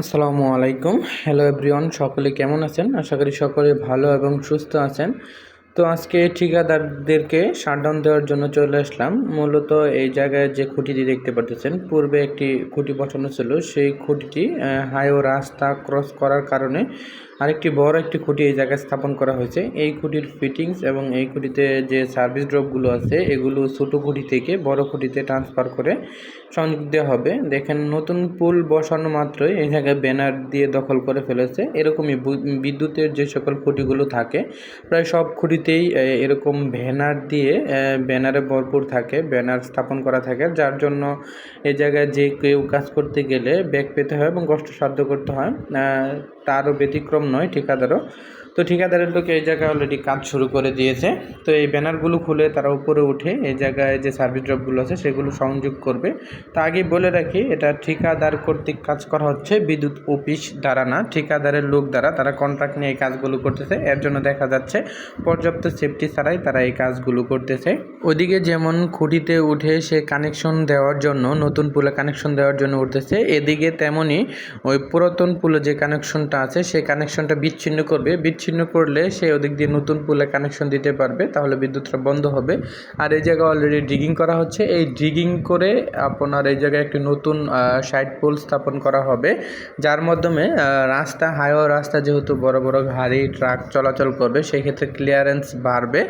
আসসালামু আলাইকুম। Hello everyone, সকলে কেমন আছেন? আশা করি সকলে ভালো এবং সুস্থ আছেন। তো আজকে ঠিকাদারদেরকে শাটডাউন দেওয়ার জন্য চলে আসলাম। মূলত এই জায়গায় যে খুঁটিটি দেখতে পাচ্ছেন, পূর্বে একটি খুঁটি বসানো ছিল। সেই খুঁটিটি হাইওয়ে রাস্তা ক্রস করার কারণে আরেকটি বড় একটি খুঁটি এই জায়গায় স্থাপন করা হয়েছে। এই খুঁটির ফিটিংস এবং এই খুঁটিতে যে সার্ভিস ড্রপগুলো আছে, এগুলো ছোটো খুঁটি থেকে বড় খুঁটিতে ট্রান্সফার করে সংযোগ দেওয়া হবে। দেখেন, নতুন পুল বসানো মাত্রই এই জায়গায় ব্যানার দিয়ে দখল করে ফেলেছে। এরকমই বিদ্যুতের যে সকল খুঁটিগুলো থাকে, প্রায় সব খুঁটিতেই এরকম ব্যানারে ভরপুর থাকে, ব্যানার স্থাপন করা থাকে, যার জন্য এই জায়গায় যে কেউ কাজ করতে গেলে ব্যাগ পেতে হয় এবং কষ্টসাধ্য করতে হয়। তারও ব্যতিক্রম নয় ঠিকাদারও। তো ঠিকাদারের লোক এই জায়গায় অলরেডি কাজ শুরু করে দিয়েছে। তো এই ব্যানারগুলো খুলে তারা উপরে উঠে এই জায়গায় যে সার্ভিস ড্রপগুলো আছে সেগুলো সংযোগ করবে। তা আগে বলে রাখি, এটা ঠিকাদার কর্তৃক কাজ করা হচ্ছে, বিদ্যুৎ অফিস দ্বারা না, ঠিকাদারের লোক দ্বারা। তারা কন্ট্রাক্ট নিয়ে এই কাজগুলো করতেছে। এর জন্য দেখা যাচ্ছে পর্যাপ্ত সেফটি ছাড়াই তারা এই কাজগুলো করতেছে। ওইদিকে যেমন খুঁটিতে উঠে সে কানেকশন দেওয়ার জন্য, নতুন পুলে কানেকশন দেওয়ার জন্য উঠতেছে, এদিকে তেমনই ওই পুরাতন পুলে যে কানেকশনটা আছে সেই কানেকশনটা বিচ্ছিন্ন করবে। বিচ্ছিন্ন করলে সে ওদিক দিয়ে নতুন পুলে কানেকশন দিতে পারবে, তাহলে বিদ্যুৎটা বন্ধ হবে। আর এই জায়গায় অলরেডি ডিগিং করা হচ্ছে। এই ডিগিং করে আপনার এই জায়গায় একটি নতুন সাইড পোল স্থাপন করা হবে, যার মাধ্যমে হাইওয়ে রাস্তা যেহেতু বড় বড় গাড়ি ট্রাক চলাচল করবে, সেই ক্ষেত্রে ক্লিয়ারেন্স বাড়বে।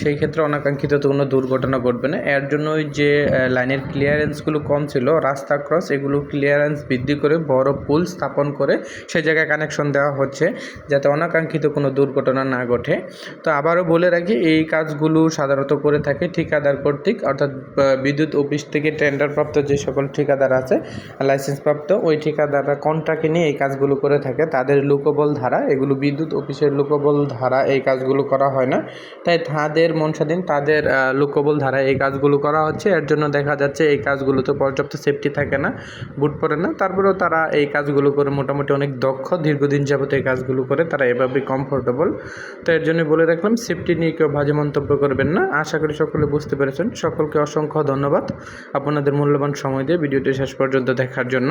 সেই ক্ষেত্রে অনাকাঙ্ক্ষিত কোনো দুর্ঘটনা ঘটবে না। এর জন্য যে লাইনের ক্লিয়ারেন্সগুলো কম ছিল, রাস্তা ক্রস, এগুলো ক্লিয়ারেন্স বৃদ্ধি করে বড় পুল স্থাপন করে সেই জায়গায় কানেকশন দেওয়া হচ্ছে, যাতে অনাকাঙ্ক্ষিত কোনো দুর্ঘটনা না ঘটে। তো আবারও বলে রাখি, এই কাজগুলো সাধারণত করে থাকে ঠিকাদার কর্তৃক, অর্থাৎ বিদ্যুৎ অফিস থেকে টেন্ডারপ্রাপ্ত যে সকল ঠিকাদার আছে, লাইসেন্সপ্রাপ্ত, ওই ঠিকাদাররা কন্ট্রাক্টে নিয়ে এই কাজগুলো করে থাকে। তাদের লোকবল ধারা, এগুলো বিদ্যুৎ অফিসের লোকবল ধারা এই কাজগুলো করা হয় না। তাই তাদের মনসাধীন, তাদের লোকবল ধারা এই কাজগুলো করা হচ্ছে। এর জন্য দেখা যাচ্ছে এই কাজগুলোতে পর্যাপ্ত সেফটি থাকে না, বুট পড়ে না। তারপরেও তারা এই কাজগুলো করে মোটামুটি অনেক দক্ষ, দীর্ঘদিন যাবত এই কাজগুলো করে তারা এভাবেই কমফোর্টেবল। তো এর জন্য বলে রাখলাম, সেফটি নিয়ে কেউ বাজে মন্তব্য করবেন না। আশা করি সকলে বুঝতে পেরেছেন। সকলকে অসংখ্য ধন্যবাদ আপনাদের মূল্যবান সময় দিয়ে ভিডিওটি শেষ পর্যন্ত দেখার জন্য।